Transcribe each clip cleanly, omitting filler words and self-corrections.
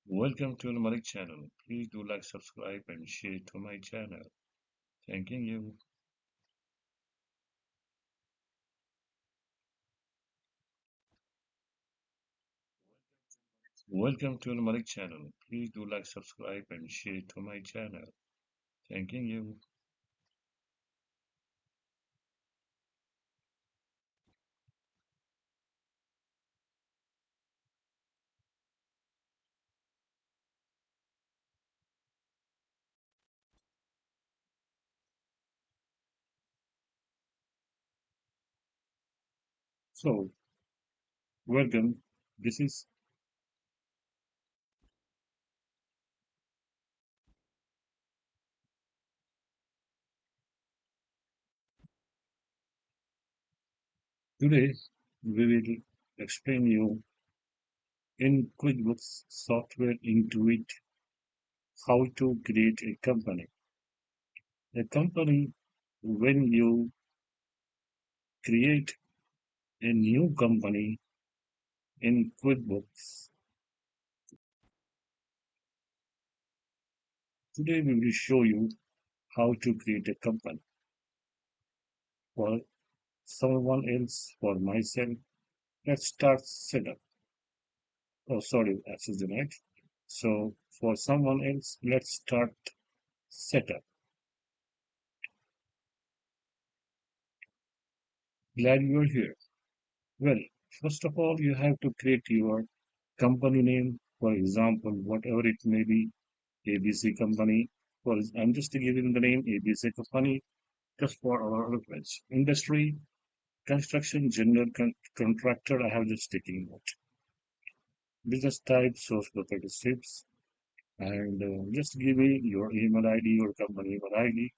Welcome to the Malik channel. Please do like, subscribe, and share to my channel. Thanking you. Welcome to the Malik channel. Please do like, subscribe, and share to my channel. Thanking you. So, welcome. This is today we will explain you in QuickBooks Software Intuit how to create a company. A company, when you create a new company in QuickBooks, today we will show you how to create a company for someone else, for myself. Let's start setup. Oh, sorry, access denied. So for someone else, let's start setup. Glad you're here. Well, first of all, you have to create your company name. For example, whatever it may be, ABC Company. I'm just giving the name ABC Company just for our reference. Industry, construction, general contractor. I have just taken note. Business type, source proprietorships, and just give me your email ID or company email ID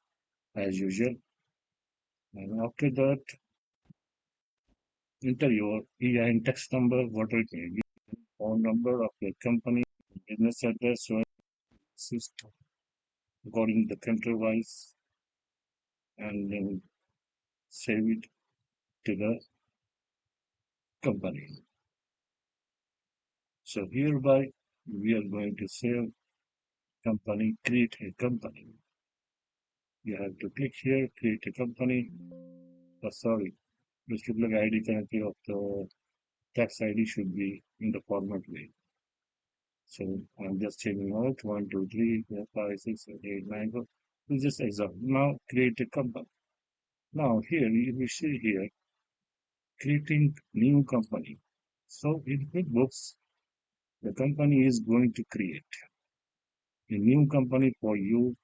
as usual. And after that, enter your EIN text number, whatever it may be, phone number of your company, business address, so system according to the country wise, and then save it to the company. So hereby we are going to save company, create a company. You have to click here, create a company. Oh, sorry, the should look ID currently of the tax ID should be in the format way. So I'm just checking out 1, 2, 3, 4, 5, 6, 7, 8, 9, 4. We just example. Now create a company. Now here we see here creating new company. So in QuickBooks, the company is going to create a new company for you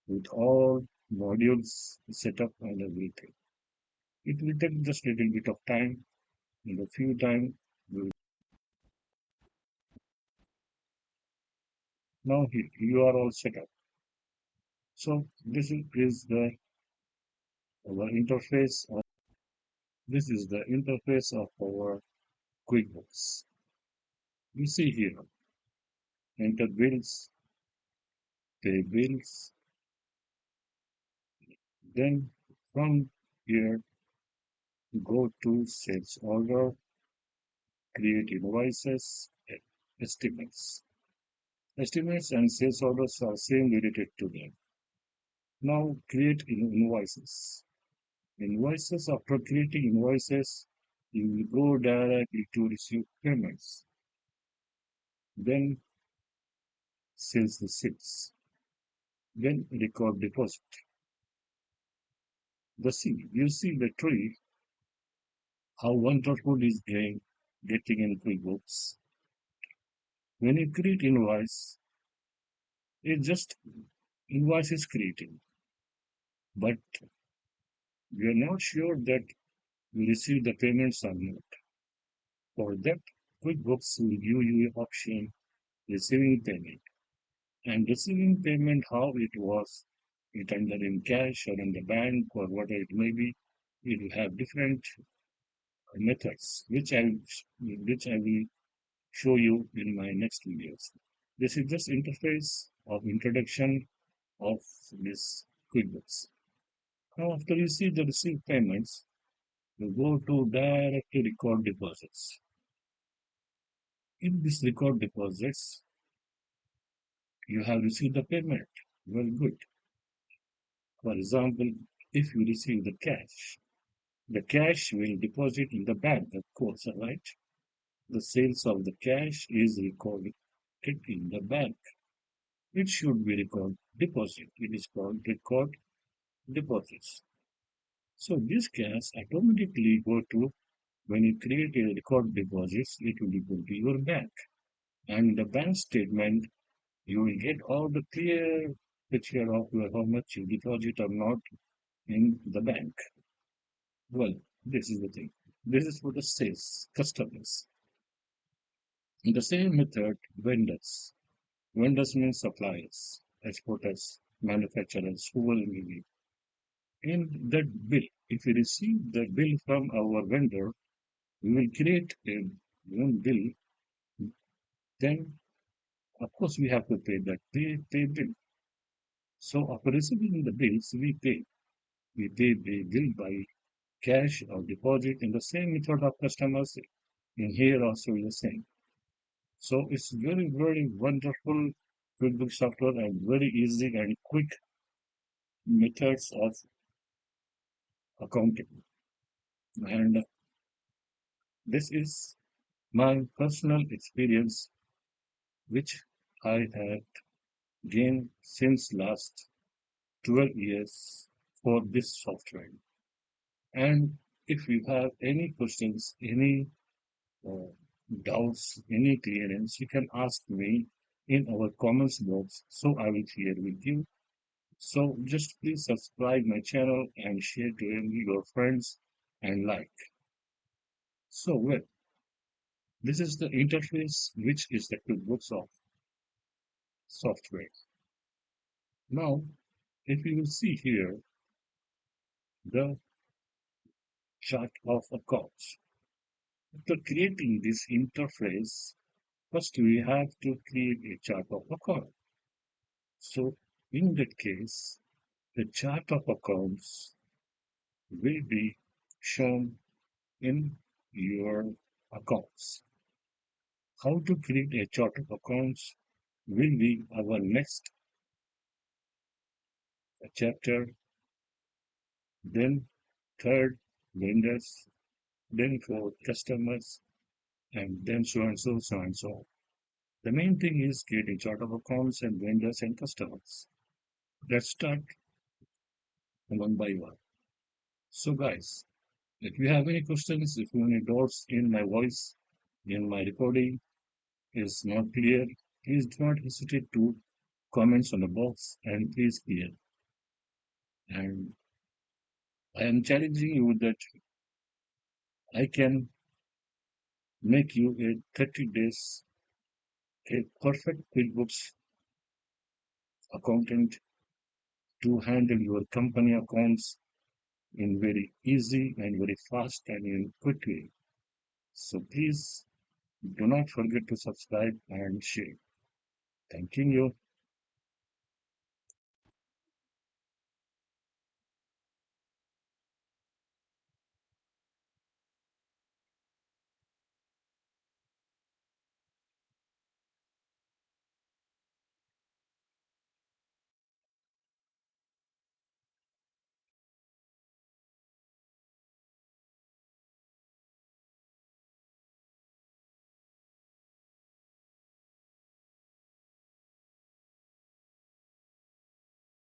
with all modules set up and everything. It will take just a little bit of time. In a few time, now here you are all set up. So is the our interface. This is the interface of our QuickBooks. You see here, enter bills, pay bills, then from here go to sales order, create invoices, estimates. Estimates and sales orders are same related to them. Now create invoices. Invoices, after creating invoices, you will go directly to receive payments. Then sales receipts. Then record deposit. You see the tree, how wonderful is getting in QuickBooks. When you create invoice, it just invoice is creating, but we are not sure that we receive the payments or not. For that, QuickBooks will give you an option receiving payment. And receiving payment, how it was, it either in cash or in the bank or whatever it may be, it will have different methods, which I will show you in my next videos. This is just interface of introduction of this QuickBooks. Now, after you see the received payments, you go to directly record deposits. In this record deposits, You have received the payment. Well, good. For example, if you receive the cash will deposit in the bank, of course, right? The sales of the cash is recorded in the bank. It should be record deposit. It is called record deposits. So this cash automatically go to when you create a record deposits, it will go to your bank. And in the bank statement, you will get all the clear picture of how much you deposit or not in the bank. Well, this is the thing. This is for the sales customers. In the same method, vendors. Vendors means suppliers, exporters, manufacturers, who will be in that bill. If we receive the bill from our vendor, we will create a one bill. Then, of course, we have to pay that pay bill. So, after receiving the bills, we pay. We pay the bill by cash or deposit in the same method of customers. In here also the same. So it's very, very wonderful QuickBooks software and very easy and quick methods of accounting. And this is my personal experience, which I had gained since last 12 years for this software. And if you have any questions, any uh, doubts, any clearance, you can ask me in our comments box. So I will share with you. So just please subscribe my channel and share to your friends and like. So well, this is the interface which is the QuickBooks of software. Now, if you will see here the chart of accounts. After creating this interface, first we have to create a chart of account. So in that case, the chart of accounts will be shown in your accounts. How to create a chart of accounts will be our next chapter. Then third, vendors, then fourth, customers, and then so and so, so and so. The main thing is creating chart of accounts and vendors and customers. Let's start one by one. So guys, if you have any questions, if you have any doubts in my voice, in my recording is not clear, please do not hesitate to comments on the box and please clear. And I am challenging you that I can make you a 30 days a perfect QuickBooks accountant to handle your company accounts in very easy and very fast and in quick way. So please do not forget to subscribe and share. Thanking you.